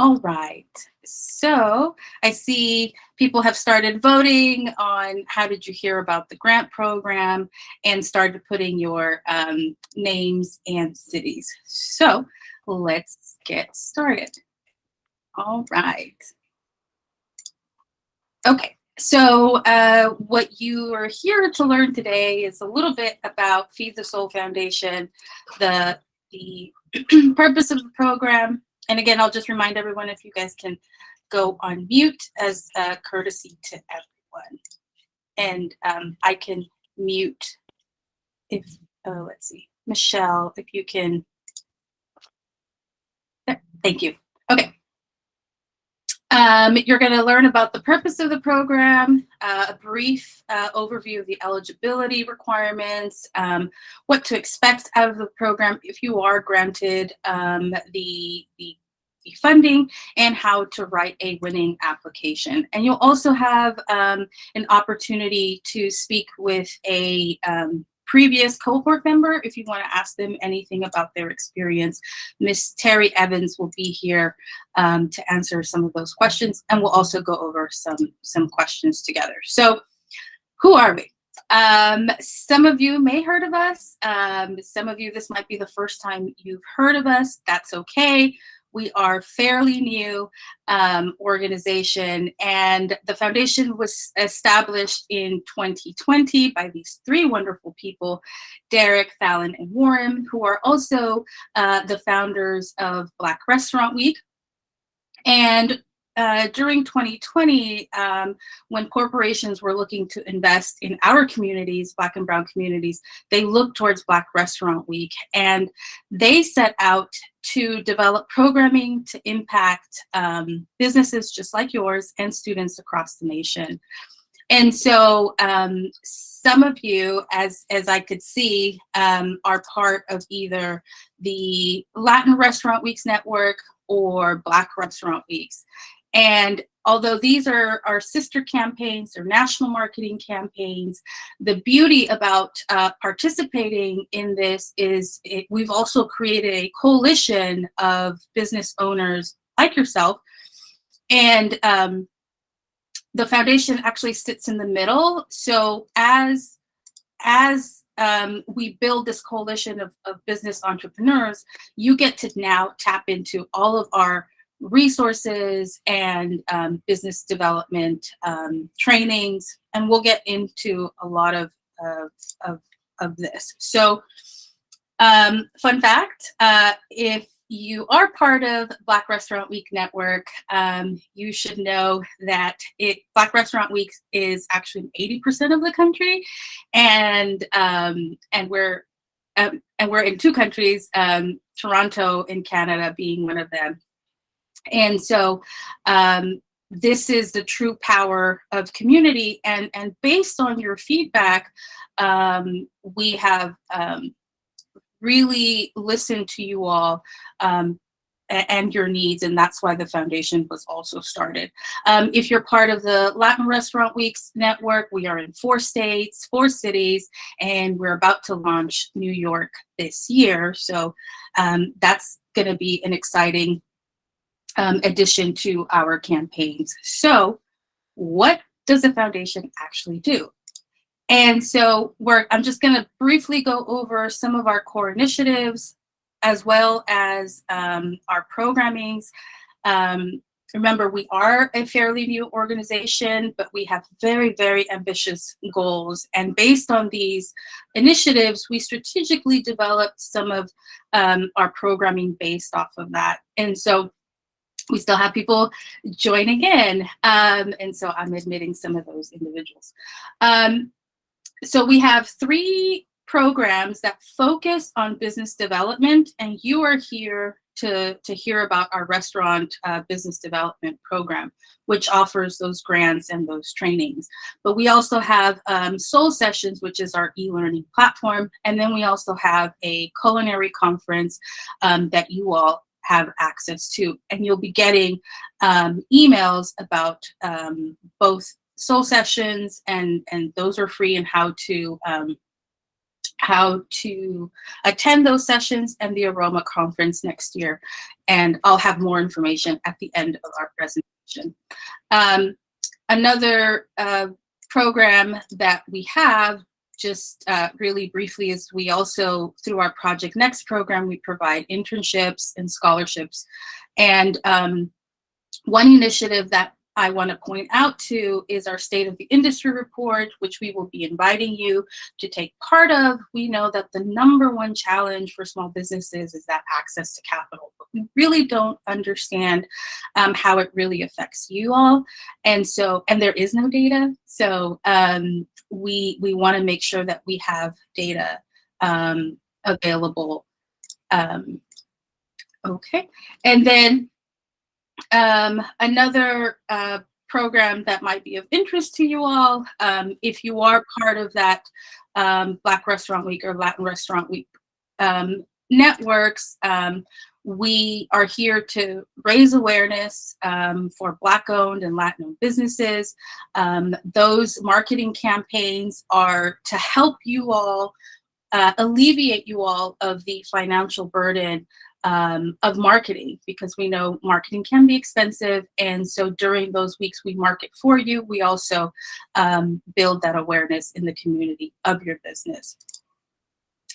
All right, so I see people have started voting on how did you hear about the grant program and started putting your names and cities. So let's get started. All right. Okay, so what you are here to learn today is a little bit about Feed the Soul Foundation, the purpose of the program. And again, I'll just remind everyone if you guys can go on mute as a courtesy to everyone. And I can mute if, let's see, Michelle, if you can. Thank you. Okay. You're going to learn about the purpose of the program, a brief overview of the eligibility requirements, what to expect out of the program if you are granted the funding, and how to write a winning application. And you'll also have an opportunity to speak with a previous cohort member if you want to ask them anything about their experience. Miss Terry Evans will be here to answer some of those questions, and we'll also go over some questions together. So who are we? Some of you may heard of us. Some of you, this might be the first time you've heard of us. That's okay. We are a fairly new organization, and the foundation was established in 2020 by these three wonderful people, Derek, Fallon, and Warren, who are also the founders of Black Restaurant Week. And during 2020, when corporations were looking to invest in our communities, Black and Brown communities, they looked towards Black Restaurant Week, and they set out to develop programming to impact businesses just like yours and students across the nation. And so some of you, as I could see, are part of either the Latin Restaurant Weeks Network or Black Restaurant Weeks. And although these are our sister campaigns or national marketing campaigns, the beauty about participating in this is we've also created a coalition of business owners like yourself. And the foundation actually sits in the middle. So as we build this coalition of business entrepreneurs, you get to now tap into all of our resources and business development trainings, and we'll get into a lot of this. So fun fact, if you are part of Black Restaurant Week Network, you should know that Black Restaurant Week is actually 80% of the country, and we're in two countries, Toronto in Canada being one of them. And so this is the true power of community. And based on your feedback, we have really listened to you all and your needs. And that's why the foundation was also started. If you're part of the Latin Restaurant Weeks Network, we are in 4 states, 4 cities, and we're about to launch New York this year. So that's going to be an exciting addition to our campaigns. So what does the foundation actually do? And so I'm just going to briefly go over some of our core initiatives as well as our programmings. Remember, we are a fairly new organization, but we have very, very ambitious goals. And based on these initiatives, we strategically developed some of our programming based off of that. And so we still have people joining in. And so I'm admitting some of those individuals. So we have 3 programs that focus on business development, and you are here to hear about our restaurant business development program, which offers those grants and those trainings. But we also have Soul Sessions, which is our e-learning platform. And then we also have a culinary conference that you all have access to. And you'll be getting emails about both Soul Sessions, and those are free, and how how to attend those sessions and the Aroma Conference next year. And I'll have more information at the end of our presentation. Another program that we have, just really briefly, is we also, through our Project Next program, we provide internships and scholarships. And one initiative that I want to point out to is our State of the Industry report, which we will be inviting you to take part of. We know that the #1 challenge for small businesses is that access to capital, but we really don't understand how it really affects you all. And there is no data. So we want to make sure that we have data available. Okay, and then another program that might be of interest to you all, if you are part of that Black Restaurant Week or Latin Restaurant Week networks, we are here to raise awareness for Black-owned and Latin-owned businesses. Those marketing campaigns are to help you all, alleviate you all of the financial burden of marketing, because we know marketing can be expensive. And so during those weeks we market for you, we also build that awareness in the community of your business.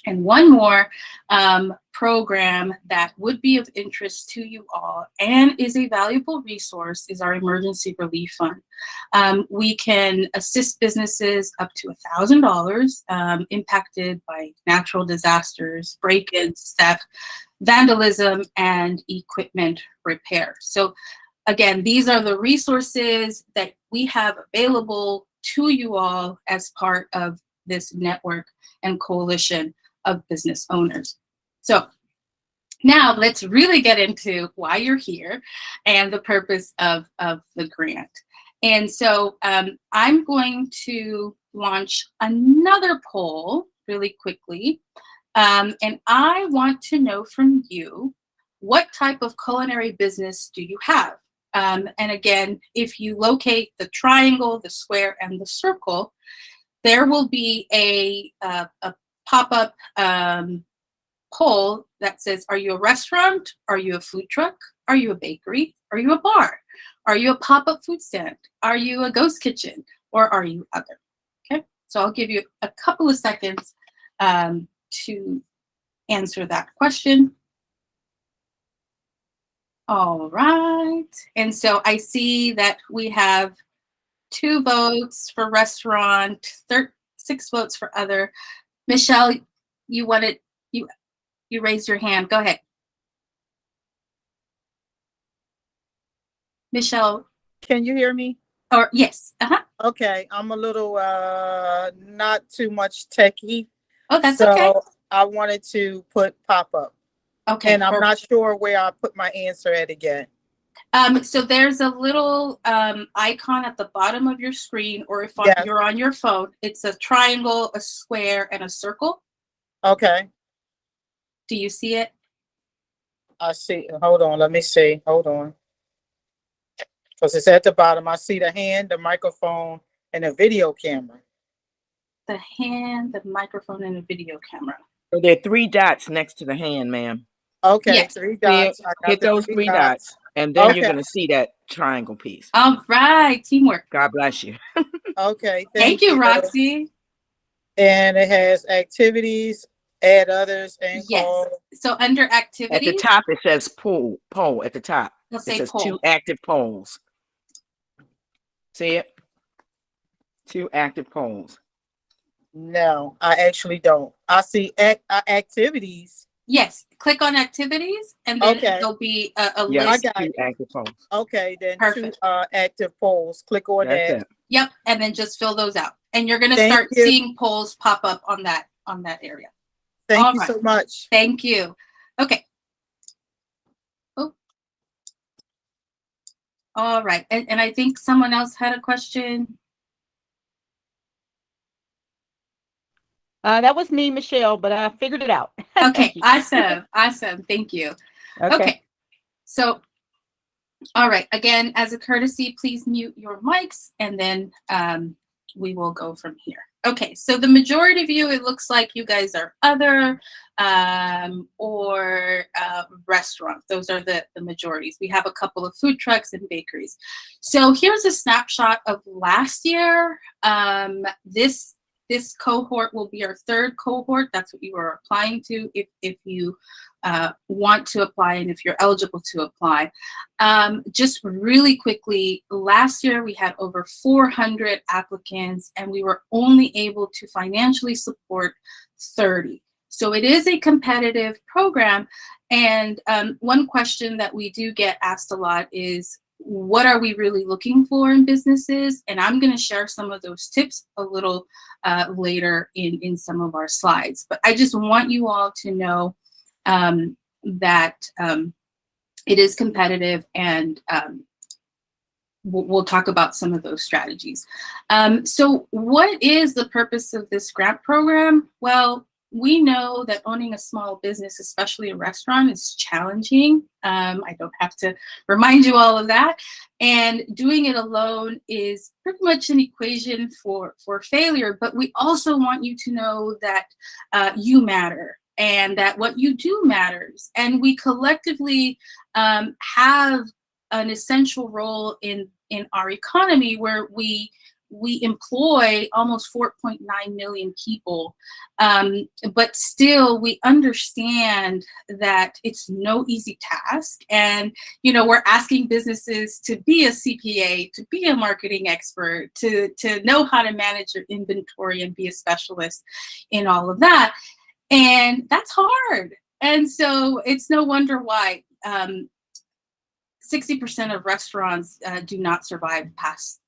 And one more program that would be of interest to you all and is a valuable resource is our Emergency Relief Fund. We can assist businesses up to $1,000 impacted by natural disasters, break-ins, theft, vandalism, and equipment repair. So again, these are the resources that we have available to you all as part of this network and coalition of business owners. So now let's really get into why you're here and the purpose of the grant. And so I'm going to launch another poll really quickly. And I want to know from you, what type of culinary business do you have? And again, if you locate the triangle, the square, and the circle, there will be a pop-up poll that says, are you a restaurant? Are you a food truck? Are you a bakery? Are you a bar? Are you a pop-up food stand? Are you a ghost kitchen? Or are you other? Okay, so I'll give you a couple of seconds to answer that question. All right, and so I see that we have 2 votes for restaurant, 6 votes for other. Michelle, you raised your hand. Go ahead. Michelle. Can you hear me? Or yes. Okay, I'm a little not too much techie. Oh, that's okay. So I wanted to put pop-up. Okay. And I'm not sure where I put my answer at again. So there's a little icon at the bottom of your screen, or if you're on your phone, it's a triangle, a square, and a circle. Okay. Do you see it? I see. Hold on. Let me see. Hold on. Because it's at the bottom. I see the hand, the microphone, and a video camera. The hand, the microphone, and a video camera. So there are 3 dots next to the hand, ma'am. Okay, yes. 3 dots. Hit those 3 dots, and then you're going to see that triangle piece. All right, teamwork. God bless you. Okay, thank you, Roxy. And it has activities, add others, and call. So under activities, at the top it says poll at the top. It says poll. 2 active polls. See it? 2 active polls. No, I actually don't. I see activities. Yes, click on activities, and then there'll be a list. I got 2 active polls. Okay, then Perfect. 2 active polls. Click on that. Yep, and then just fill those out, and you're going to start seeing polls pop up on that area. Thank you so much. Thank you. Okay. Oh. All right, and I think someone else had a question. That was me, Michelle, but I figured it out. Okay, awesome. Thank you. Okay. So, all right. Again, as a courtesy, please mute your mics, and then we will go from here. Okay, so the majority of you, it looks like you guys are other or restaurants. Those are the majorities. We have a couple of food trucks and bakeries. So here's a snapshot of last year. This cohort will be our third cohort. That's what you are applying to if you want to apply and if you're eligible to apply. Just really quickly, last year we had over 400 applicants and we were only able to financially support 30. So it is a competitive program. And one question that we do get asked a lot is, what are we really looking for in businesses? And I'm going to share some of those tips a little later in some of our slides. But I just want you all to know that it is competitive, and we'll talk about some of those strategies. So what is the purpose of this grant program? Well, we know that owning a small business, especially a restaurant, is challenging. I don't have to remind you all of that. And doing it alone is pretty much an equation for failure. But we also want you to know that you matter and that what you do matters. And we collectively have an essential role in our economy where we employ almost 4.9 million people, but still we understand that it's no easy task. And, you know, we're asking businesses to be a CPA, to be a marketing expert, to know how to manage your inventory and be a specialist in all of that. And that's hard. And so it's no wonder why 60% of restaurants do not survive past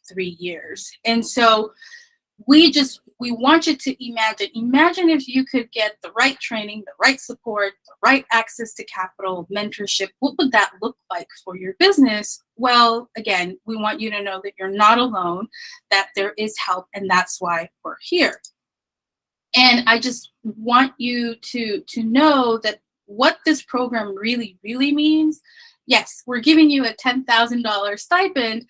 3 years. And so we want you to imagine if you could get the right training, the right support, the right access to capital, mentorship. What would that look like for your business? Well, again, we want you to know that you're not alone, that there is help, and that's why we're here. And I just want you to know that what this program really, really means. Yes, we're giving you a $10,000 stipend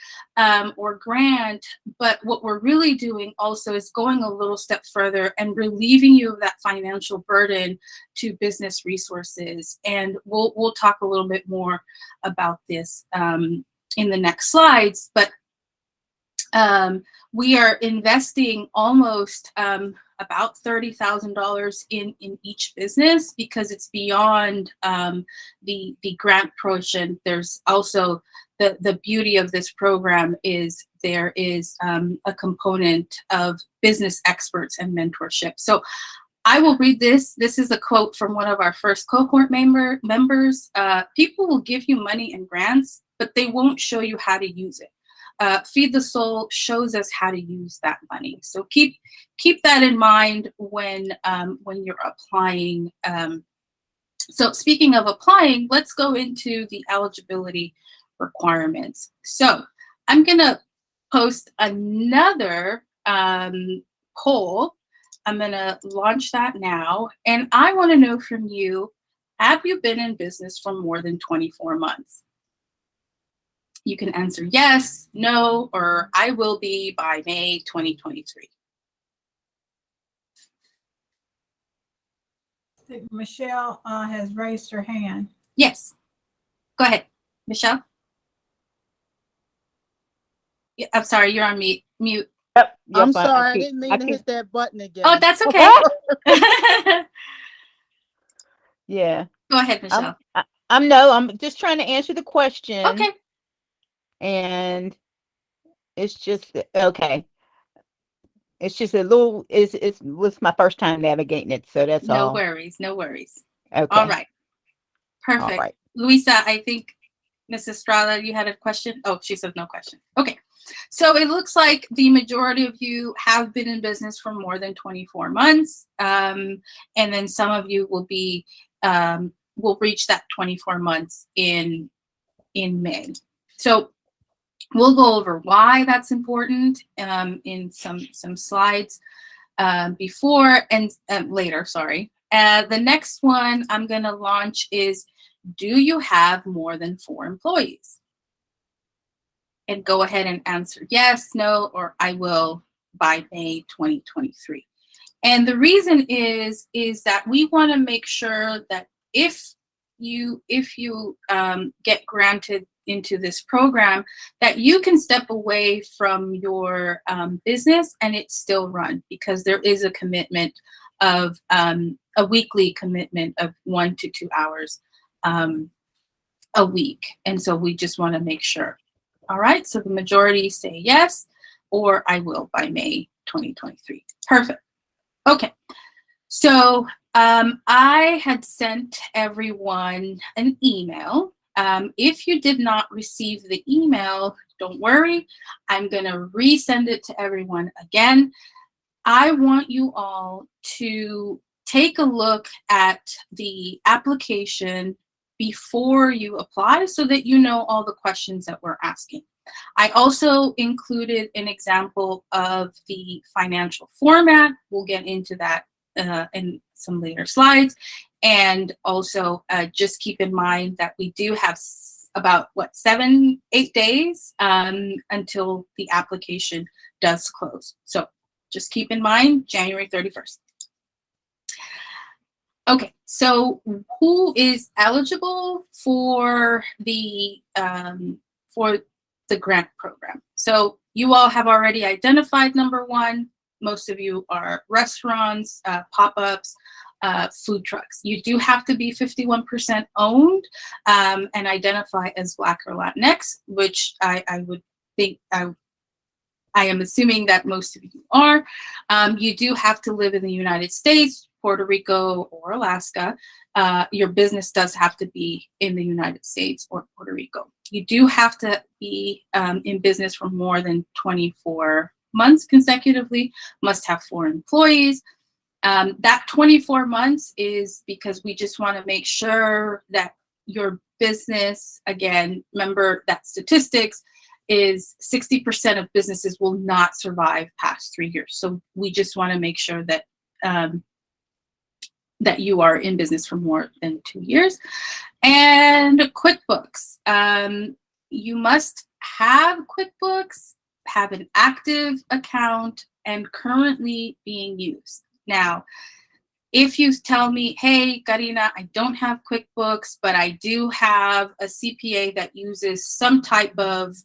or grant, but what we're really doing also is going a little step further and relieving you of that financial burden to business resources. And we'll talk a little bit more about this in the next slides, but we are investing almost about $30,000 in each business because it's beyond the grant portion. There's also the beauty of this program is there is a component of business experts and mentorship. So I will read this. This is a quote from one of our first cohort members. People will give you money and grants, but they won't show you how to use it. Feed the Soul shows us how to use that money. So keep that in mind when you're applying. So speaking of applying, let's go into the eligibility requirements. So I'm gonna post another poll. I'm gonna launch that now, and I want to know from you: have you been in business for more than 24 months? You can answer yes, no, or I will be by May 2023. Michelle has raised her hand. Yes. Go ahead, Michelle. Yeah, I'm sorry, you're on mute. Yep. I'm sorry, I didn't mean to hit that button again. Oh, that's okay. Yeah. Go ahead, Michelle. I'm just trying to answer the question. Okay. And it's just okay. It's just a little. It was my first time navigating it, so that's all. No worries. No worries. Okay. All right. Perfect. All right. Luisa, I think Mrs. Estrada, you had a question? Oh, she says no question. Okay. So it looks like the majority of you have been in business for more than 24 months. And then some of you will be will reach that 24 months in May. So we'll go over why that's important in some slides before and later, sorry. The next one I'm going to launch is, do you have more than 4 employees? And go ahead and answer yes, no, or I will by May 2023. And the reason is that we want to make sure that if you get granted into this program, that you can step away from your business and it's still run, because there is a commitment of a weekly commitment of 1 to 2 hours a week. And so we just want to make sure. All right, so the majority say yes, or I will by May 2023. Perfect. Okay, so I had sent everyone an email. If you did not receive the email, don't worry. I'm going to resend it to everyone again. I want you all to take a look at the application before you apply so that you know all the questions that we're asking. I also included an example of the financial format. We'll get into that in some later slides. And also just keep in mind that we do have about 7-8 days until the application does close. So just keep in mind January 31st. Okay, so who is eligible for the grant program? So you all have already identified number one. Most of you are restaurants, pop-ups, food trucks. You do have to be 51% owned and identify as Black or Latinx, which I would think, I am assuming that most of you are. You do have to live in the United States, Puerto Rico, or Alaska. Your business does have to be in the United States or Puerto Rico. You do have to be in business for more than 24 months consecutively, must have 4 employees. That 24 months is because we just want to make sure that your business, again, remember that statistics is 60% of businesses will not survive past 3 years. So we just want to make sure that that you are in business for more than 2 years. And QuickBooks. You must have QuickBooks, have an active account, and currently being used. Now, if you tell me, hey, Karina, I don't have QuickBooks, but I do have a CPA that uses some type of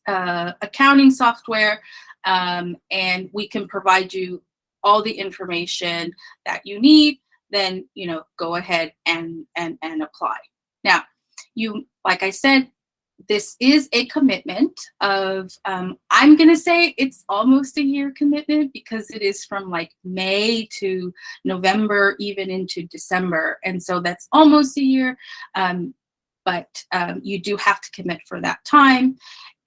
accounting software, and we can provide you all the information that you need, then, you know, go ahead and apply. Now, like I said, this is a commitment of, I'm going to say it's almost a year commitment, because it is from like May to November, even into December. And so that's almost a year, but you do have to commit for that time.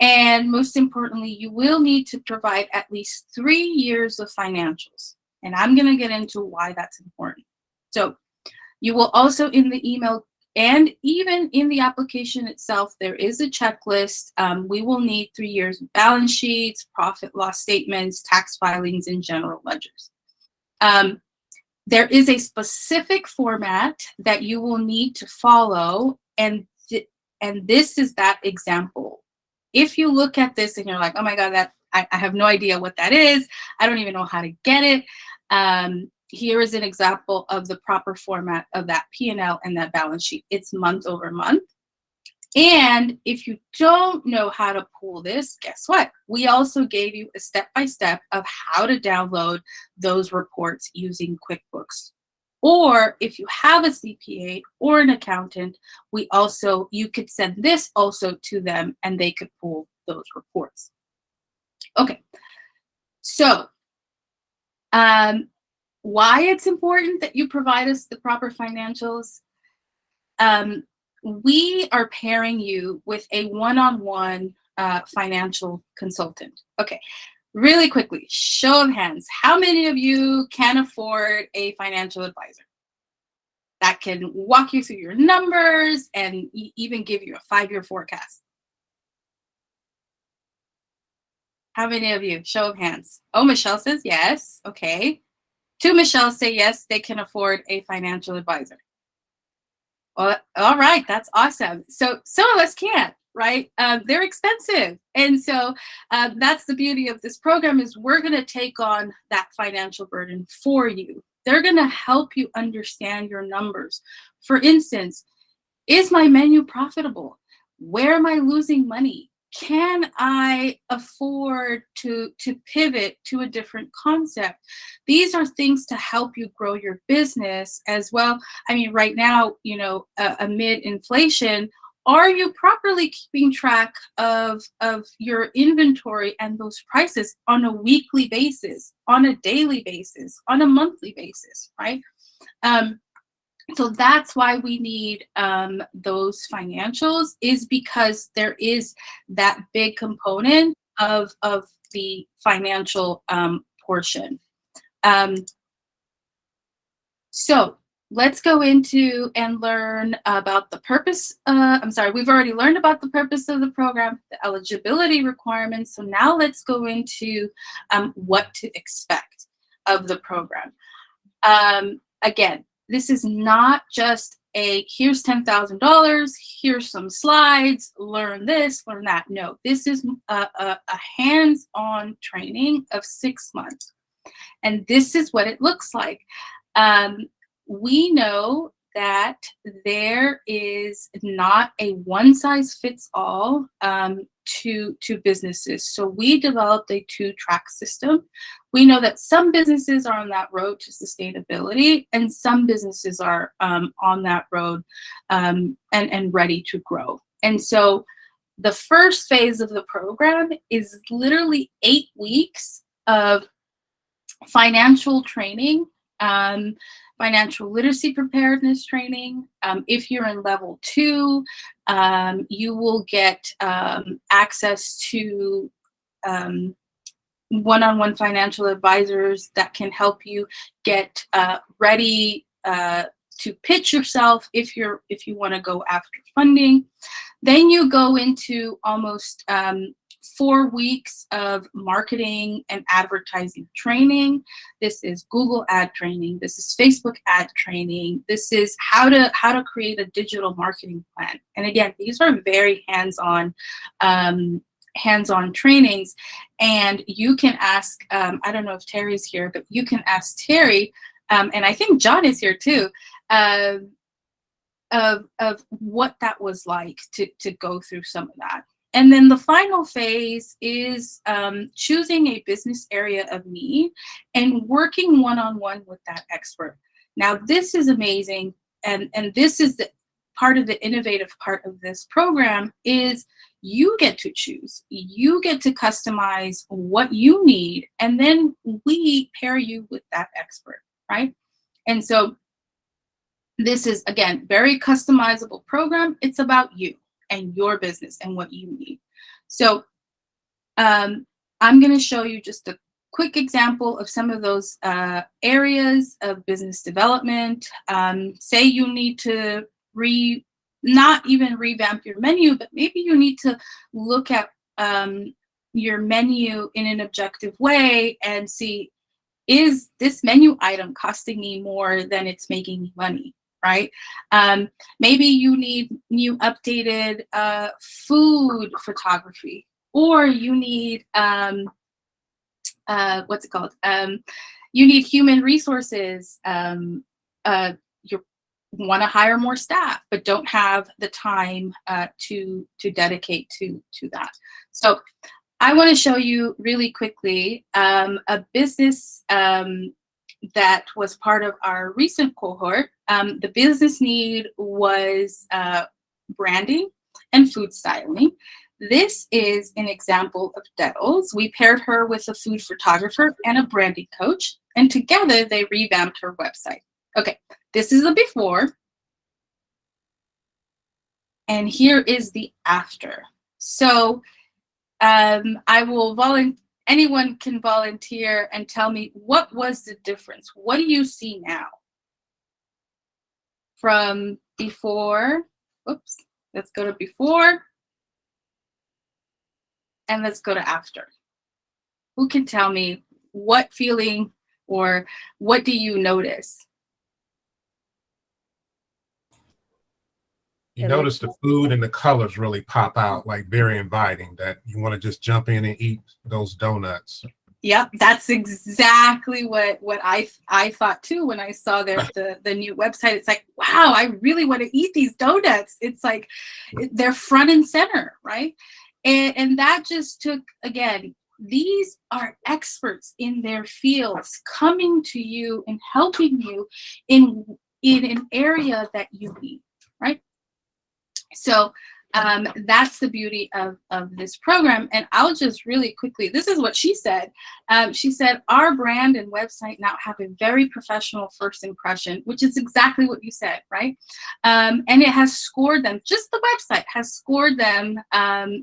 And most importantly, you will need to provide at least 3 years of financials. And I'm going to get into why that's important. So you will also, in the email and even in the application itself, there is a checklist. We will need 3 years of balance sheets, profit loss statements, tax filings, and general ledgers. There is a specific format that you will need to follow, and this is that example. If you look at this and you're like, oh my God, that I have no idea what that is, I don't even know how to get it. Here is an example of the proper format of that P&L and that balance sheet. It's month over month. And if you don't know how to pull this, guess what? We also gave you a step-by-step of how to download those reports using QuickBooks. Or if you have a CPA or an accountant, you could send this also to them and they could pull those reports. Okay, so why it's important that you provide us the proper financials. We are pairing you with a one-on-one financial consultant. Okay, really quickly, show of hands. How many of you can afford a financial advisor that can walk you through your numbers and even give you a 5-year forecast? How many of you? Show of hands. Oh, Michelle says yes. Okay. 2 Michelle say yes, they can afford a financial advisor. Well, all right, that's awesome. So some of us can't, right? They're expensive. And so that's the beauty of this program, is we're going to take on that financial burden for you. They're going to help you understand your numbers. For instance, is my menu profitable? Where am I losing money? Can I afford to pivot to a different concept? These are things to help you grow your business as well. I mean, right now, amid inflation, are you properly keeping track of your inventory and those prices on a weekly basis, on a daily basis, on a monthly basis, right? So that's why we need those financials, is because there is that big component of the financial portion. So let's go into and learn about the purpose. We've already learned about the purpose of the program, the eligibility requirements. So now let's go into what to expect of the program. Again, this is not just here's $10,000, here's some slides, learn this, learn that. No, this is a hands-on training of 6 months. And this is what it looks like. We know that there is not a one-size-fits-all to businesses. So we developed a 2-track system. We know that some businesses are on that road to sustainability, and some businesses are on that road and ready to grow. And so the first phase of the program is literally 8 weeks of financial training, financial literacy preparedness training. If you're in level 2, you will get access to one-on-one financial advisors that can help you get ready to pitch yourself if you want to go after funding. Then you go into almost 4 weeks of marketing and advertising training. This is Google ad training. This is Facebook ad training. This is how to create a digital marketing plan. And again, these are very hands-on trainings. And you can ask, I don't know if Terry's here, but you can ask Terry, and I think John is here too, of what that was like to go through some of that. And then the final phase is choosing a business area of need and working one-on-one with that expert. Now, this is amazing, and this is the part of the innovative part of this program, is you get to choose. You get to customize what you need, and then we pair you with that expert, right? And so this is, again, very customizable program. It's about you and your business and what you need. So I'm going to show you just a quick example of some of those areas of business development. Say you need to not even revamp your menu, but maybe you need to look at your menu in an objective way and see, is this menu item costing me more than it's making me money? Right? Maybe you need new updated food photography, or you need what's it called? You need human resources. You want to hire more staff, but don't have the time to dedicate to that. So I want to show you really quickly a business that was part of our recent cohort. The business need was branding and food styling. This is an example of Dettles. We paired her with a food photographer and a branding coach, and together they revamped her website. Okay, this is the before, and here is the after. So I will anyone can volunteer and tell me, what was the difference? What do you see now from before? Oops, let's go to before, and let's go to after. Who can tell me what feeling or what do you notice? You notice the food and the colors really pop out, like very inviting, that you want to just jump in and eat those donuts. Yep, that's exactly what I thought too when I saw the new website. It's like, wow, I really want to eat these donuts. It's like they're front and center, right? And that just took, again, these are experts in their fields coming to you and helping you in an area that you need, right? So that's the beauty of this program. And I'll just really quickly, this is what she said. She said, our brand and website now have a very professional first impression, which is exactly what you said, right? And it has scored them, just the website has scored them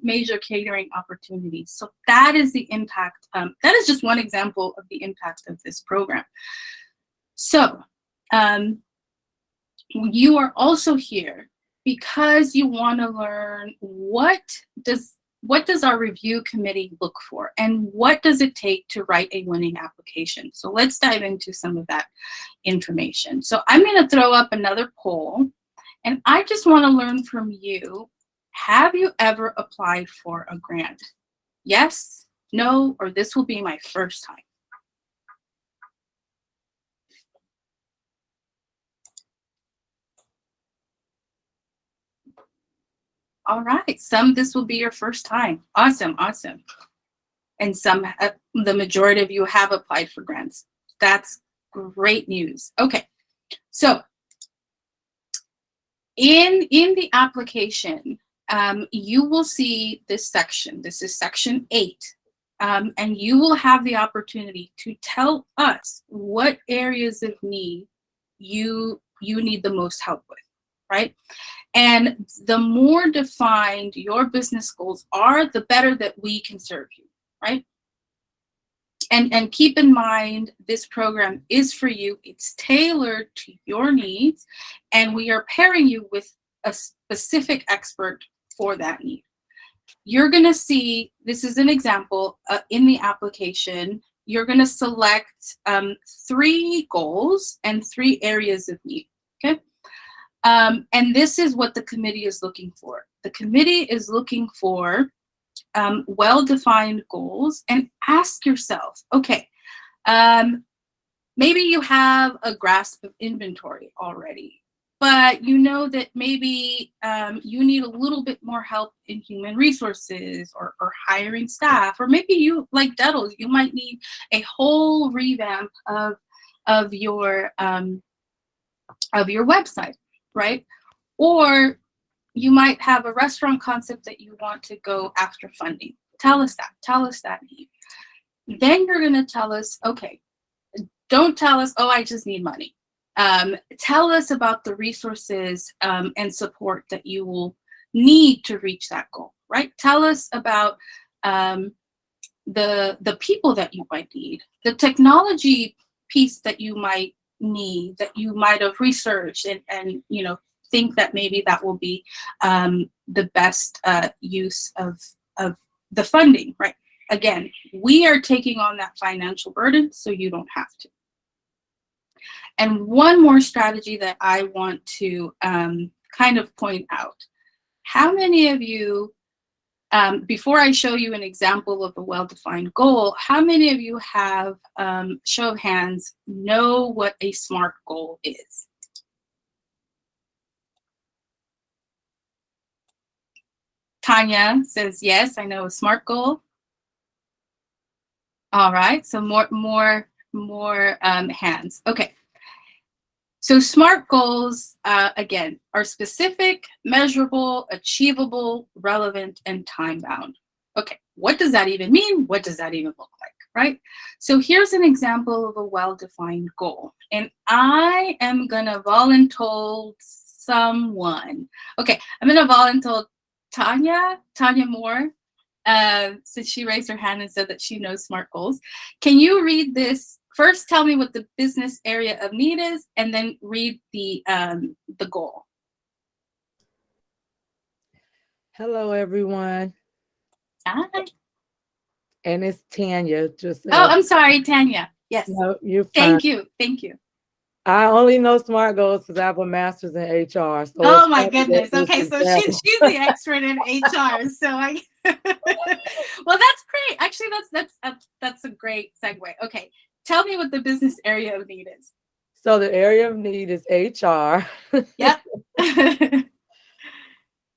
major catering opportunities. So that is the impact. That is just one example of the impact of this program. So you are also here because you want to learn what does our review committee look for and what does it take to write a winning application. So let's dive into some of that information. So I'm going to throw up another poll, and I just want to learn from you. Have you ever applied for a grant? Yes, no, or this will be my first time. All right, this will be your first time. Awesome, awesome. And the majority of you have applied for grants. That's great news. Okay, so in the application, you will see this section. This is section 8. And you will have the opportunity to tell us what areas of need you need the most help with, right? And the more defined your business goals are, the better that we can serve you, right? And keep in mind, this program is for you. It's tailored to your needs, and we are pairing you with a specific expert for that need. You're going to see, this is an example in the application. You're going to select 3 goals and 3 areas of need, okay? And this is what the committee is looking for. The committee is looking for well-defined goals, and ask yourself, okay, maybe you have a grasp of inventory already, but you know that maybe you need a little bit more help in human resources or hiring staff, or maybe you, like Dettles, you might need a whole revamp of your website, right? Or you might have a restaurant concept that you want to go after funding. Tell us that need. Then you're going to tell us, okay, don't tell us, oh, I just need money. Tell us about the resources and support that you will need to reach that goal, right? Tell us about the people that you might need, the technology piece that you might need, that you might have researched and you know, think that maybe that will be the best use of the funding, right? Again, we are taking on that financial burden so you don't have to. And one more strategy that I want to kind of point out. How many of you, before I show you an example of a well-defined goal, how many of you have, show of hands, know what a SMART goal is? Tanya says, yes, I know a SMART goal. All right, so more hands. Okay. So SMART goals, again, are specific, measurable, achievable, relevant, and time-bound. Okay, what does that even mean? What does that even look like, right? So here's an example of a well-defined goal. And I am going to volunteer someone. Okay, I'm going to volunteer Tanya Moore, since she raised her hand and said that she knows SMART goals. Can you read this? First, tell me what the business area of need is, and then read the goal. Hello, everyone. Hi. And it's Tanya. Just Oh, I'm sorry, Tanya. Yes. no, you're fine. Thank you. Thank you. I only know SMART goals because I have a master's in HR. So Oh it's my funny that goodness. this Okay, is so happening. she's the expert in HR. So I well, that's great. Actually, that's a great segue. Okay. Tell me what the business area of need is. So the area of need is HR. Yep.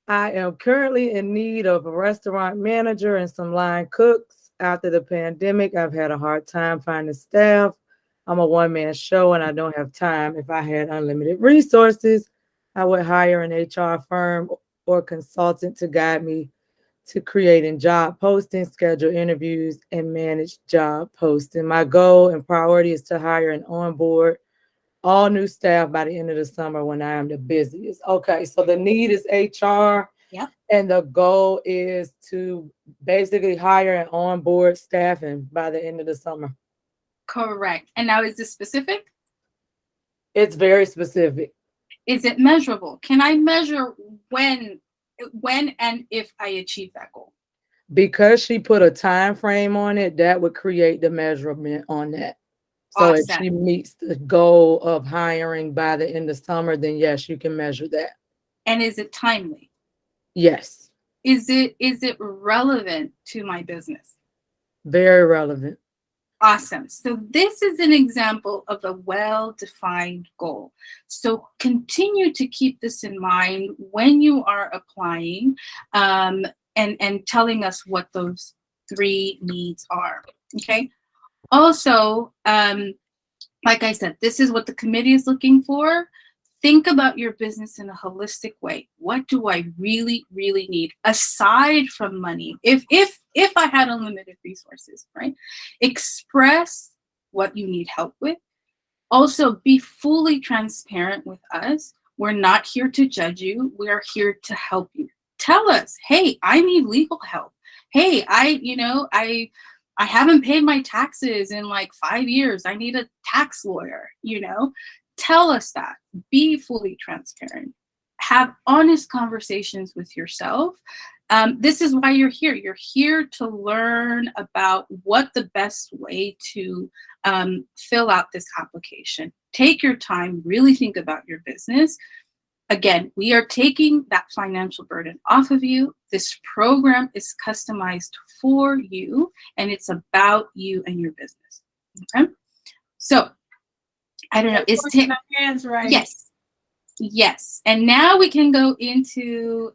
I am currently in need of a restaurant manager and some line cooks. After the pandemic, I've had a hard time finding staff. I'm a one-man show and I don't have time. If I had unlimited resources, I would hire an HR firm or consultant to guide me to creating job postings, schedule interviews, and manage job posting. My goal and priority is to hire and onboard all new staff by the end of the summer when I am the busiest. Okay, so the need is HR. Yep. And the goal is to basically hire and onboard staffing by the end of the summer. Correct. And now, is this specific? It's very specific. Is it measurable? Can I measure when and if I achieve that goal? Because she put a time frame on it, that would create the measurement on that. So if Awesome. she meets the goal of hiring by the end of summer, then yes, you can measure that. And is it timely? Yes. Is it relevant to my business? Very relevant. Awesome. So this is an example of a well-defined goal. So continue to keep this in mind when you are applying and telling us what those 3 needs are. Okay. Also, like I said, this is what the committee is looking for. Think about your business in a holistic way. What do I really, really need aside from money? If I had unlimited resources, right? Express what you need help with. Also, be fully transparent with us. We're not here to judge you. We are here to help you. Tell us, hey, I need legal help. Hey, I haven't paid my taxes in like 5 years. I need a tax lawyer, Tell us that. Be fully transparent. Have honest conversations with yourself. This is why you're here. You're here to learn about what the best way to fill out this application. Take your time, really think about your business. Again, we are taking that financial burden off of you. This program is customized for you, and it's about you and your business. Okay? So, I don't know. Is Tim? Hands right. Yes. And now we can go into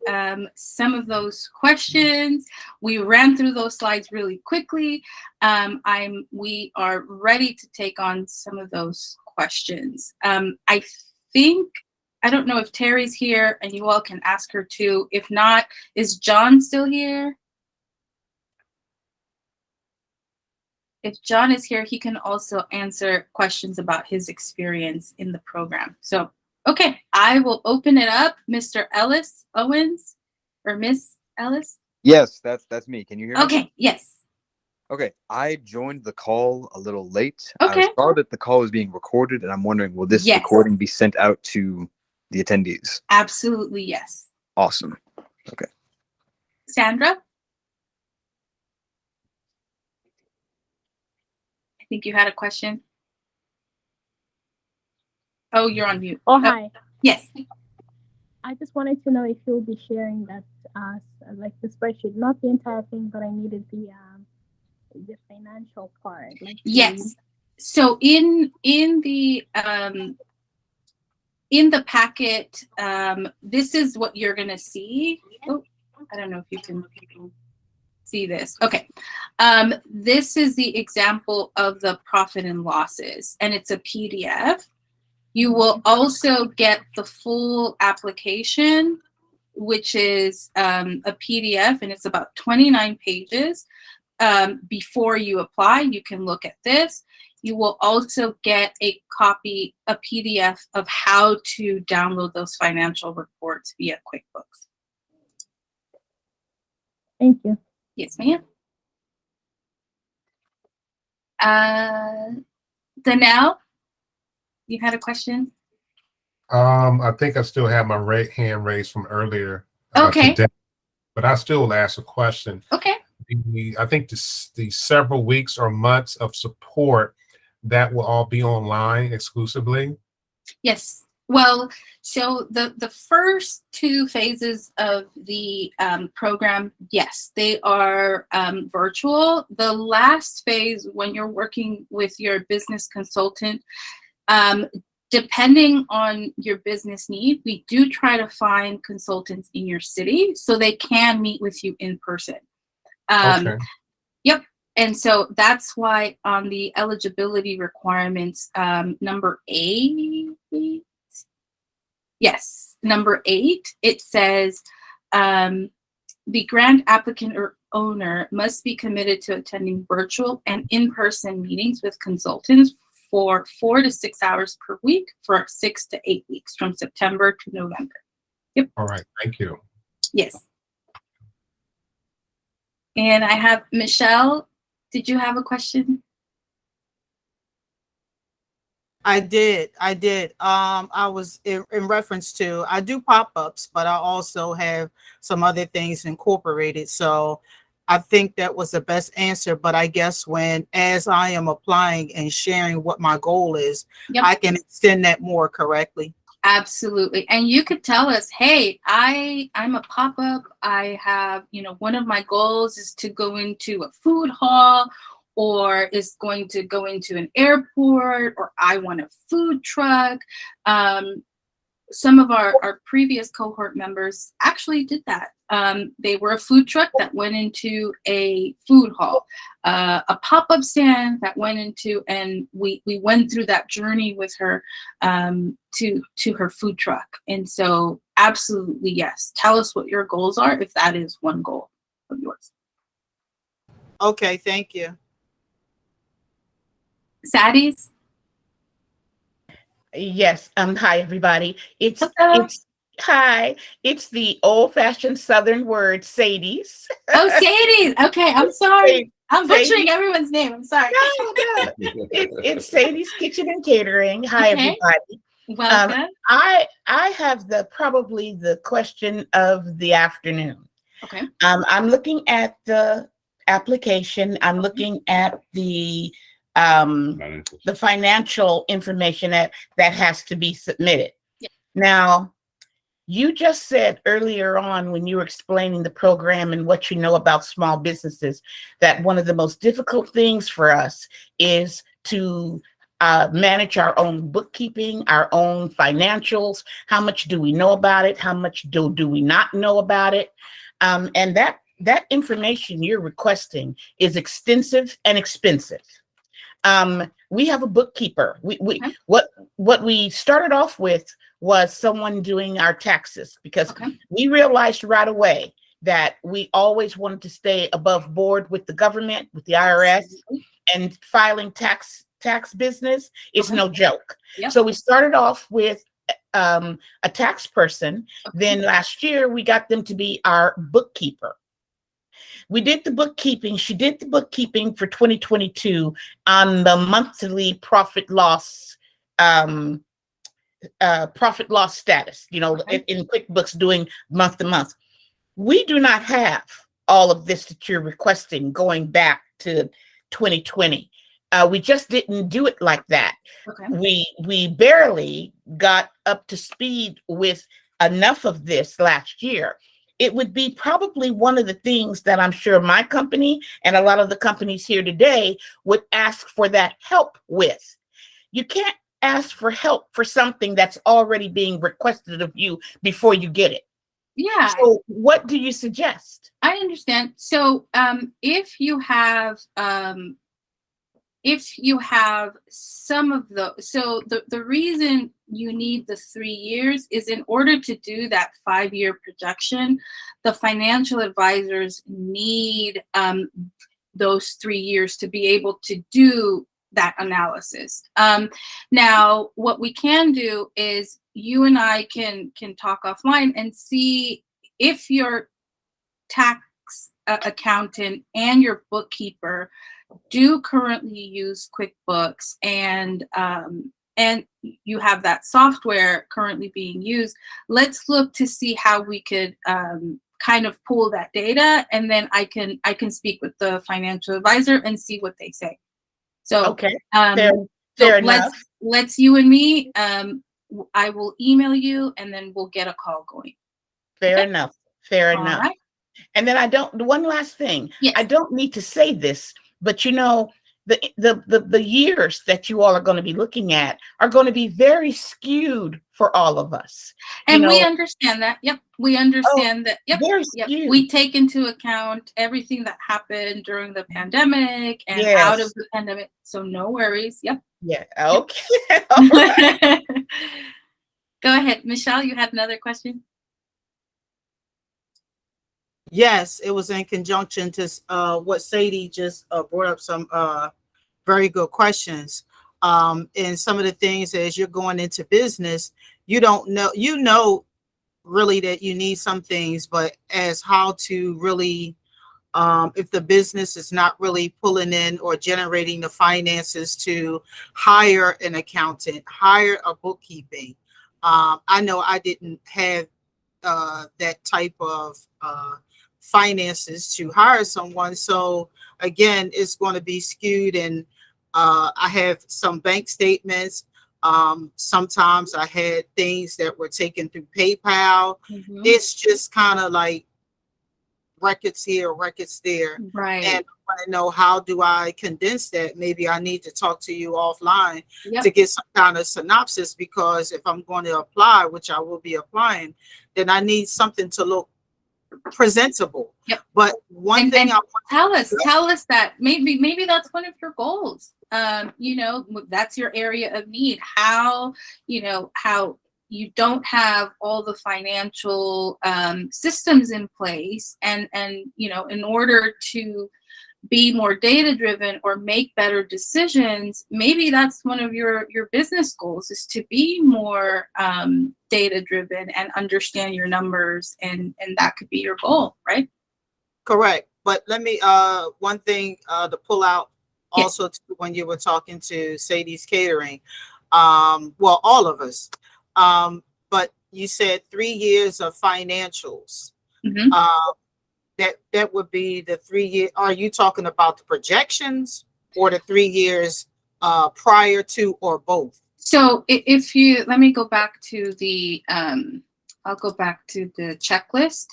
some of those questions. We ran through those slides really quickly. We are ready to take on some of those questions. I don't know if Terry's here, and you all can ask her too. If not, is John still here? If John is here, he can also answer questions about his experience in the program. So, okay, I will open it up. Mr. Owens, or Miss Ellis? Yes, that's me. Can you hear me? Okay, yes. Okay, I joined the call a little late. Okay. I saw that the call was being recorded, and I'm wondering, will this Yes. recording be sent out to the attendees? Absolutely, yes. Awesome. Okay. Sandra? I think you had a question. Oh, you're on mute. Oh, hi. Yes. I just wanted to know if you'll be sharing that like the spreadsheet, not the entire thing, but I needed the financial part. Like Yes. So in the packet, this is what you're gonna see. Oh, I don't know if you can see this. Okay. This is the example of the profit and losses, and it's a PDF. You will also get the full application, which is a PDF, and it's about 29 pages. Before you apply, you can look at this. You will also get a PDF of how to download those financial reports via QuickBooks. Thank you. Yes, ma'am. Danelle, you had a question? I think I still have my hand raised from earlier. Okay. Today, but I still will ask a question. Okay. I think the several weeks or months of support, that will all be online exclusively. Yes. Well, so the first two phases of the program, yes, they are virtual. The last phase, when you're working with your business consultant, depending on your business need, we do try to find consultants in your city so they can meet with you in person. Okay. Yep. And so that's why on the eligibility requirements, number 8, yes, number 8, it says the grant applicant or owner must be committed to attending virtual and in-person meetings with consultants for 4 to 6 hours per week for 6 to 8 weeks from September to November. Yep. All right. Thank you. Yes. And I have Michelle. Did you have a question? I did. I was in reference to, I do pop-ups, but I also have some other things incorporated. So I think that was the best answer. But I guess as I am applying and sharing what my goal is, Yep. I can extend that more correctly. Absolutely. And you could tell us, hey, I'm a pop-up. I have, one of my goals is to go into a food hall, or is going to go into an airport, or I want a food truck. Some of our previous cohort members actually did that. They were a food truck that went into a food hall, a pop-up stand that went into, and we went through that journey with her to her food truck. And so absolutely, yes. Tell us what your goals are if that is one goal of yours. Okay, thank you. Saddies? Yes. Hi, everybody. Hello. Hi. It's the old-fashioned Southern word, Sadies. Oh, Sadie's. Okay, I'm sorry. I'm butchering Sadie's. everyone's name. I'm sorry. No. It's Sadie's Kitchen and Catering. Hi, Okay. everybody. Welcome. I have probably the question of the afternoon. Okay. I'm looking at the application. I'm looking at the financial information that has to be submitted. Yeah. Now, you just said earlier on when you were explaining the program and what you know about small businesses, that one of the most difficult things for us is to manage our own bookkeeping, our own financials. How much do we know about it? How much do we not know about it? And that information you're requesting is extensive and expensive. We have a bookkeeper. What we started off with was someone doing our taxes, because we realized right away that we always wanted to stay above board with the government, with the IRS, and filing tax business is no joke. Yep. So we started off with a tax person. Then last year we got them to be our bookkeeper. We did the bookkeeping. She did the bookkeeping for 2022 on the monthly profit loss status, in QuickBooks, doing month to month. We do not have all of this that you're requesting going back to 2020. We just didn't do it like that. Okay. We barely got up to speed with enough of this last year. It would be probably one of the things that I'm sure my company and a lot of the companies here today would ask for that help with. You can't ask for help for something that's already being requested of you before you get it. Yeah. So what do you suggest? I understand. So if you have some of the reason you need the 3 years is in order to do that 5-year projection, the financial advisors need those 3 years to be able to do that analysis. Now, what we can do is you and I can talk offline and see if your tax accountant and your bookkeeper do currently use QuickBooks, and you have that software currently being used. Let's look to see how we could kind of pull that data, and then I can speak with the financial advisor and see what they say. So okay, fair enough. Let's you and me I will email you, and then we'll get a call going. Fair Okay. enough. Fair All enough. right. And then one last thing. Yes. I don't need to say this, but you know, the years that you all are going to be looking at are going to be very skewed for all of us. And we understand that. Yep. We understand that. Yep. Very Yep. skewed. We take into account everything that happened during the pandemic and out of the pandemic. So no worries. Yep. Yeah. Okay. All right. Go ahead. Michelle, you had another question? Yes, it was in conjunction to what Sadie just brought up some very good questions. And some of the things as you're going into business, you don't know, you know, really that you need some things, but as how to really, if the business is not really pulling in or generating the finances to hire an accountant, hire a bookkeeping. I know I didn't have that type of finances to hire someone. So again, it's going to be skewed, and I have some bank statements. Sometimes I had things that were taken through PayPal. Mhm. It's just kind of like records here, records there. Right. And I want to know, how do I condense that? Maybe I need to talk to you offline Yep. to get some kind of synopsis, because if I'm going to apply, which I will be applying, then I need something to look presentable. Yep. But one thing I want tell us that maybe that's one of your goals. You know, that's your area of need. How you don't have all the financial systems in place, and you know, in order to be more data driven or make better decisions, maybe that's one of your business goals, is to be more data driven and understand your numbers, and that could be your goal, right? Correct. But let me one thing to pull out also too, when you were talking to Sadie's Catering, well, all of us, but you said 3 years of financials. Mhm. That would be the 3 year. Are you talking about the projections or the 3 years prior to, or both? So if you, let me go back to the, I'll go back to the checklist.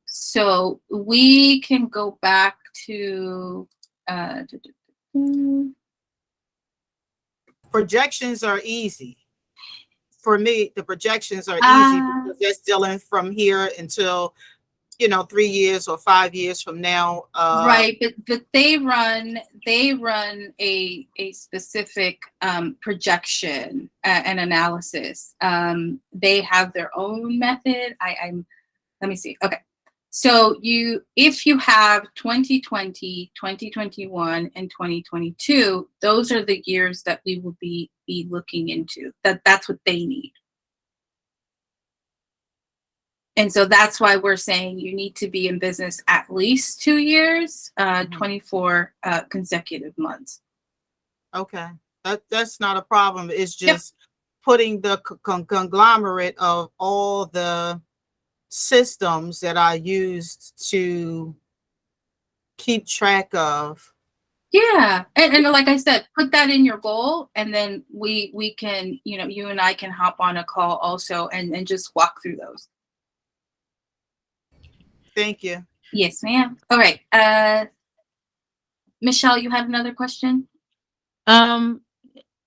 So we can go back to, projections are easy. For me, the projections are easy because that's dealing from here until, you know, 3 years or 5 years from now. Right, but they run a specific projection and analysis. They have their own method. Let me see. Okay. So if you have 2020, 2021, and 2022, those are the years that we will be looking into. That's what they need. And so that's why we're saying you need to be in business at least 2 years, 24 consecutive months. Okay, that's not a problem. It's just putting the conglomerate of all the systems that I used to keep track of. Yeah, and like I said, put that in your goal, and then we can, you know, you and I can hop on a call also and just walk through those. Thank you. Yes, ma'am. All right. Michelle, you had another question?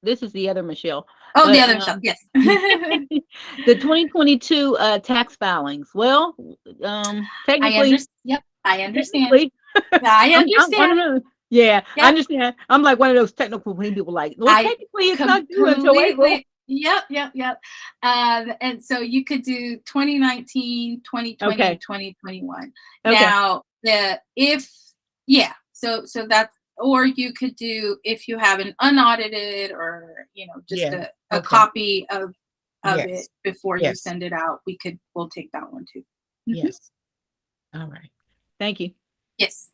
This is the other Michelle. Oh, But, the other Michelle, yes. the 2022 tax filings. Well, technically, I understand. technically, I I'm understand. one of those. Yeah, Yep. I understand. I'm like one of those technical people, like, well, technically it's not due until April. Yep. And so you could do 2019, 2020, Okay. 2021. Okay. Now, so that's, or you could do, if you have an unaudited, or, you know, just a copy of it before you send it out, we'll take that one too. Yes. All right. Thank you. Yes.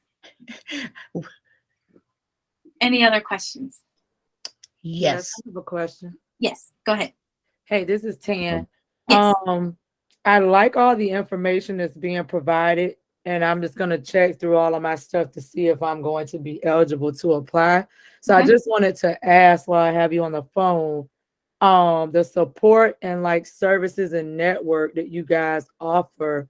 Any other questions? Yes. I have a question. Yes, go ahead. Hey, this is Tan. Yes. I like all the information that's being provided, and I'm just going to check through all of my stuff to see if I'm going to be eligible to apply. So I Okay. just wanted to ask, while I have you on the phone, the support and like services and network that you guys offer,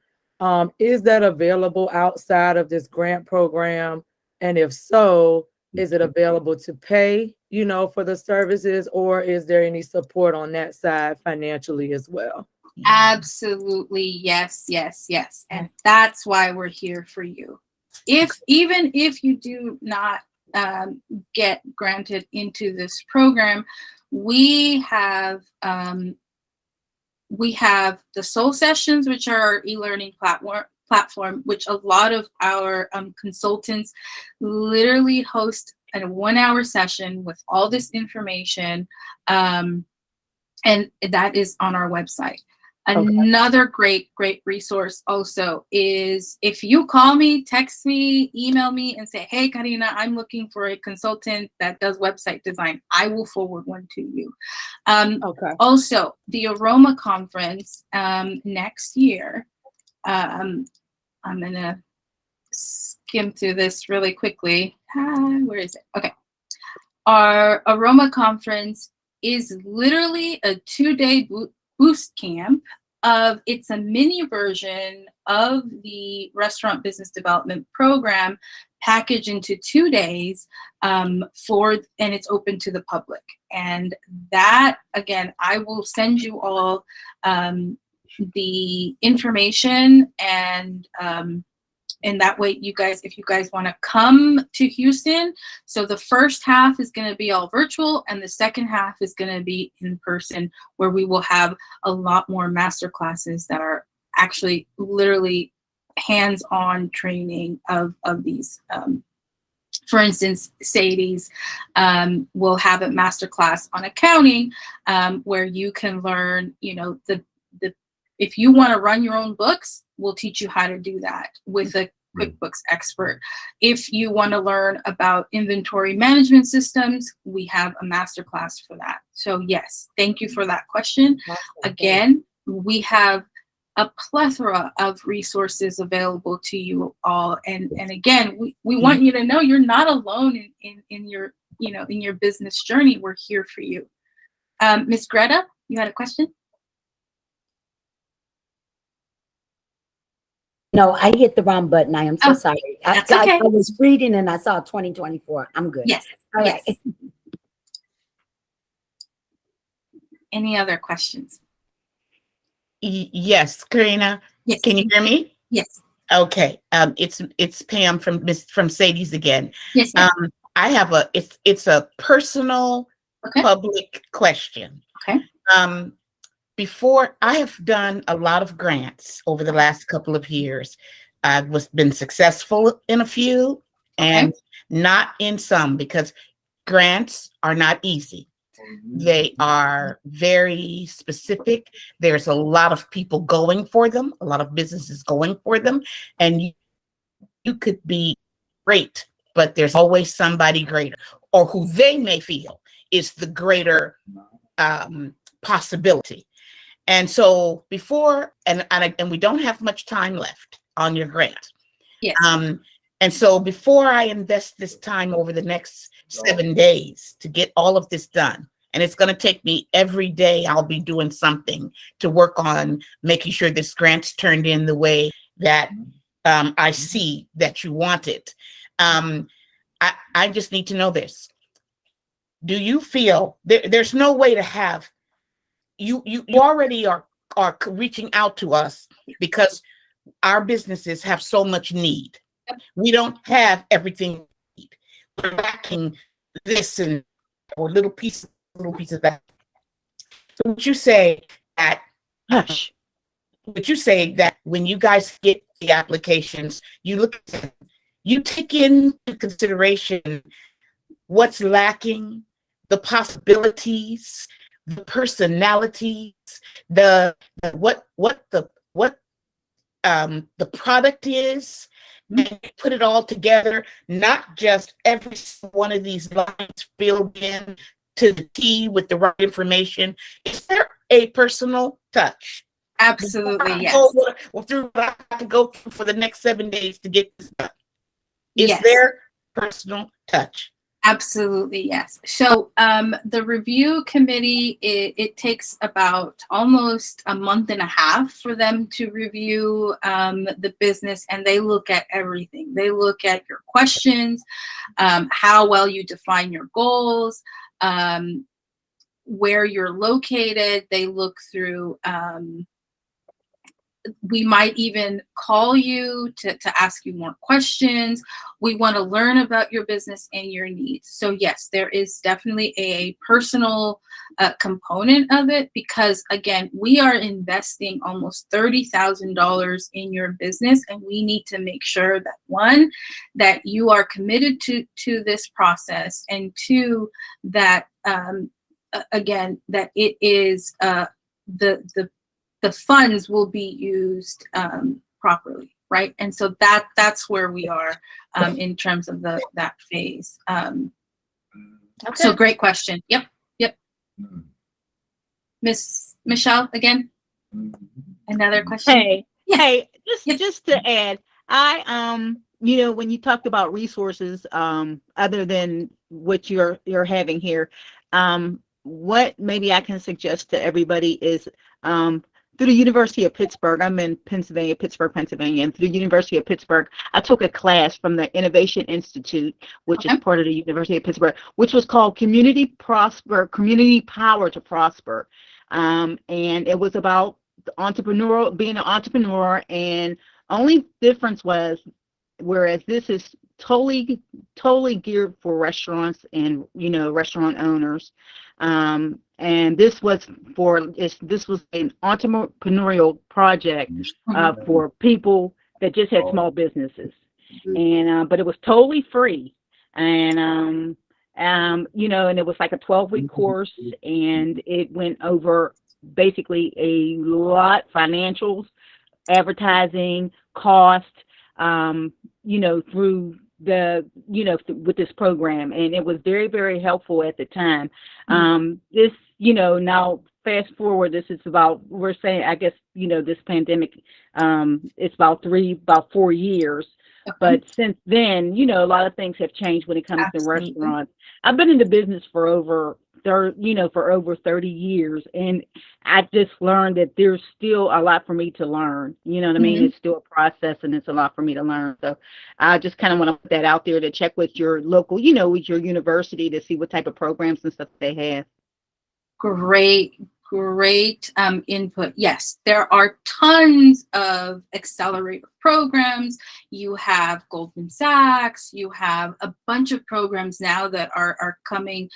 is that available outside of this grant program? And if so, is it available to pay, for the services, or is there any support on that side financially as well? Absolutely. Yes, yes, yes. And that's why we're here for you. Even if you do not get granted into this program, we have the Soul Sessions, which are our e-learning platform, which a lot of our consultants literally host a 1-hour session with all this information, and that is on our website. Okay. Another great resource also is if you call me, text me, email me and say, hey, Karina, I'm looking for a consultant that does website design. I will forward one to you. Okay. Also, the Aroma Conference next year, I'm going to skim through this really quickly. Where is it? Okay. Our Aroma Conference is literally a 2-day boost camp. It's a mini version of the restaurant business development program packaged into 2 days, and it's open to the public. And that, again, I will send you all the information, and that way you guys, if you guys want to come to Houston, so the first half is going to be all virtual and the second half is going to be in person, where we will have a lot more master classes that are actually literally hands-on training of these. For instance, Sadie's will have a master class on accounting, where you can learn, if you want to run your own books, we'll teach you how to do that with a QuickBooks expert. If you want to learn about inventory management systems, we have a masterclass for that. So yes, thank you for that question. Awesome. Again, we have a plethora of resources available to you all. And again, we want you to know you're not alone in your, in your business journey. We're here for you. Miss Greta, you had a question? No, I hit the wrong button. I am so sorry. That's okay. I was reading and I saw 2024. I'm good. Yes. All yes. right. Any other questions? Yes, Karina. Yes. Can you hear me? Yes. Okay. It's Pam from Sadie's again. Yes. I have it's a personal public question. Okay. Before, I have done a lot of grants over the last couple of years. I've been successful in a few and not in some, because grants are not easy. They are very specific. There's a lot of people going for them, a lot of businesses going for them, and you could be great, but there's always somebody greater, or who they may feel is the greater possibility. And so before, and we don't have much time left on your grant. Yes. And so before I invest this time over the next 7 days to get all of this done, and it's going to take me every day, I'll be doing something to work on making sure this grant's turned in the way that I see that you want it. I just need to know this. Do you feel there's no way to have you already are reaching out to us because our businesses have so much need. We don't have everything we need. We're lacking this or little piece of that. So would you say that when you guys get the applications, you look at them, you take into consideration what's lacking, the possibilities, the personalities, what the product is, and put it all together, not just every one of these lines filled in to the T with the right information. Is there a personal touch? Absolutely, yes. Through what I have to go through for the next 7 days to get this done. Is Yes. there personal touch? Absolutely, yes. So the review committee, it takes about almost a month and a half for them to review the business, and they look at everything. They look at your questions, how well you define your goals, where you're located. They look through we might even call you to ask you more questions. We want to learn about your business and your needs. So yes, there is definitely a personal component of it, because again, we are investing almost $30,000 in your business, and we need to make sure that, one, that you are committed to this process, and two, that again, that it is the funds will be used properly, right? And so that's where we are in terms of that phase. So great question. Yep. Miss Michelle, again, another question. Hey, Yes. hey, Yes. just to add, when you talked about resources, other than what you're having here, what maybe I can suggest to everybody is, through the University of Pittsburgh, I'm in Pittsburgh, Pennsylvania, and through the University of Pittsburgh, I took a class from the Innovation Institute, which is part of the University of Pittsburgh, which was called Community Power to Prosper. And it was about being an entrepreneur, and only difference was, whereas this is totally geared for restaurants and restaurant owners, and this was an entrepreneurial project for people that just had small businesses, and but it was totally free, and and it was like a 12-week course, and it went over basically a lot: financials, advertising, cost, through with this program, and it was very, very helpful at the time. This, now fast forward, this is we're saying, I guess, this pandemic, it's about 4 years. But since then, a lot of things have changed when it comes to restaurants. I've been in the business for over 30 years, and I just learned that there's still a lot for me to learn. You know what I mean? It's still a process, and it's a lot for me to learn. So I just kind of want to put that out there to check with your local, with your university, to see what type of programs and stuff they have. Great input. Yes, there are tons of accelerator programs. You have Goldman Sachs, you have a bunch of programs now that are coming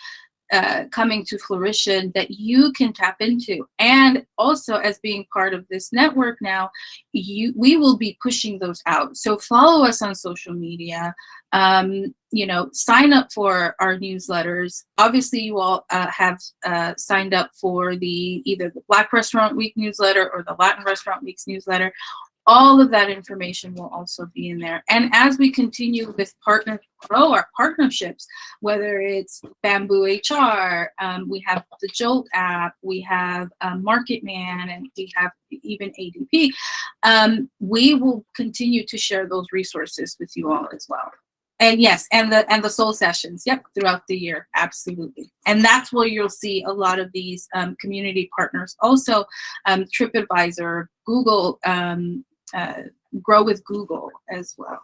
to fruition that you can tap into. And also, as being part of this network now, we will be pushing those out. So follow us on social media, sign up for our newsletters. Obviously, you all have signed up for either the Black Restaurant Week newsletter or the Latin Restaurant Week's newsletter. All of that information will also be in there. And as we continue with grow our partnerships, whether it's Bamboo HR, we have the Jolt app, we have MarketMan, and we have even ADP, we will continue to share those resources with you all as well. And yes, and the soul sessions, throughout the year, absolutely. And that's where you'll see a lot of these community partners. Also, TripAdvisor, Google, Grow with Google as well.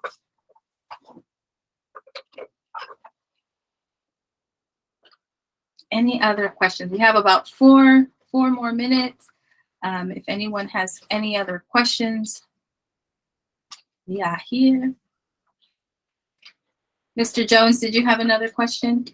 Any other questions? We have about four more minutes. If anyone has any other questions, we are here. Mr. Jones, did you have another question?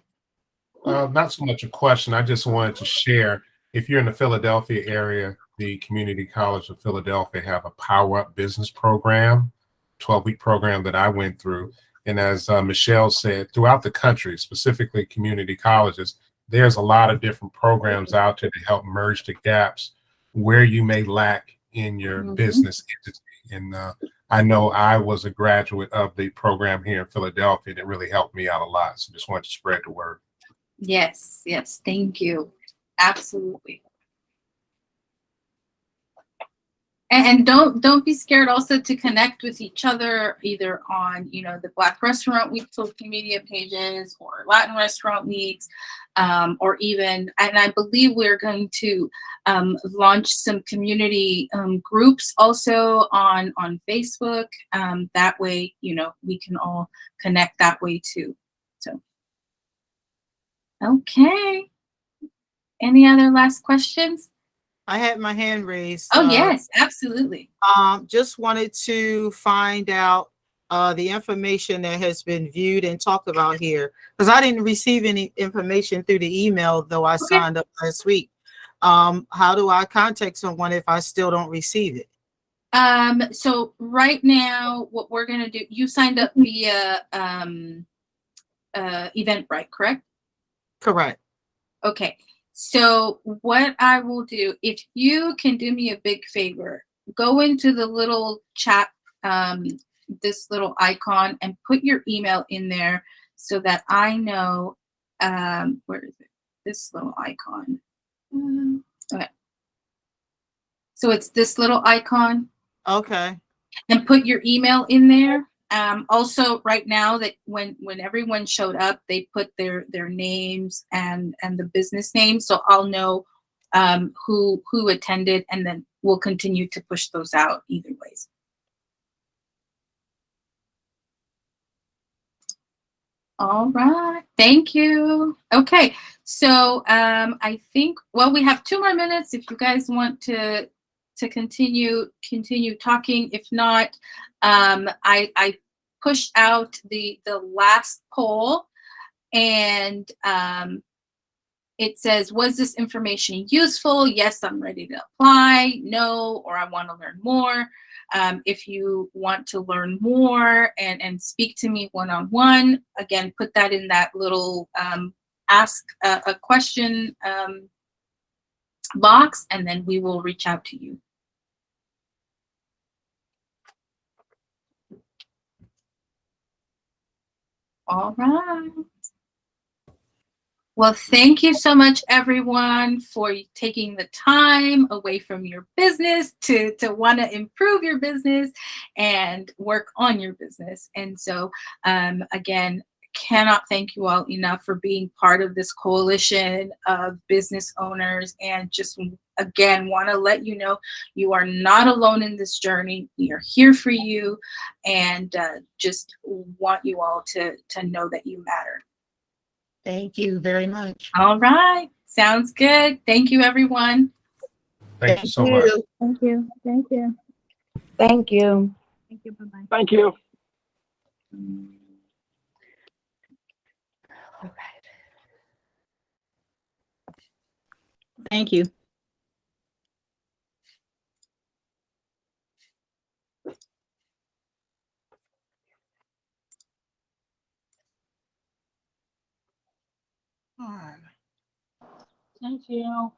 Not so much a question. I just wanted to share, if you're in the Philadelphia area, the Community College of Philadelphia have a Power Up Business program, 12-week program that I went through. And as Michelle said, throughout the country, specifically community colleges, there's a lot of different programs out there to help merge the gaps where you may lack in your business entity. And I know I was a graduate of the program here in Philadelphia, and it really helped me out a lot. So just wanted to spread the word. Yes, thank you. Absolutely. And don't be scared also to connect with each other, either on, you know, the Black Restaurant Week social media pages or Latin Restaurant Weeks, or even, and I believe we're going to launch some community groups also on Facebook. That way, you know, we can all connect that way too. So, okay. Any other last questions? I had my hand raised. Oh, yes, absolutely. Just wanted to find out the information that has been viewed and talked about here, because I didn't receive any information through the email, though I signed up last week. How do I contact someone if I still don't receive it? So right now, what we're gonna do, you signed up via Eventbrite, correct? Correct. Okay. So what I will do, if you can do me a big favor, go into the little chat, this little icon, and put your email in there so that I know, where is it? This little icon. Okay. So it's this little icon. Okay. And put your email in there. Also, right now, that when everyone showed up, they put their names and the business name, so I'll know who attended, and then we'll continue to push those out either ways. All right, thank you. Okay, so I think, well, we have 2 more minutes if you guys want to continue talking. If not, I pushed out the last poll, and it says, was this information useful? Yes, I'm ready to apply. No, or I want to learn more. If you want to learn more and speak to me one-on-one, again, put that in that little ask a question box, and then we will reach out to you. All right. Well, thank you so much, everyone, for taking the time away from your business to want to improve your business and work on your business. And so, again, cannot thank you all enough for being part of this coalition of business owners, and just, again, want to let you know you are not alone in this journey. We are here for you, and just want you all to know that you matter. Thank you very much. All right. Sounds good. Thank you, everyone. Thank you so much. Thank you. Thank you. Thank you. Thank you. Bye-bye. Thank you. Thank you. All right. Thank you.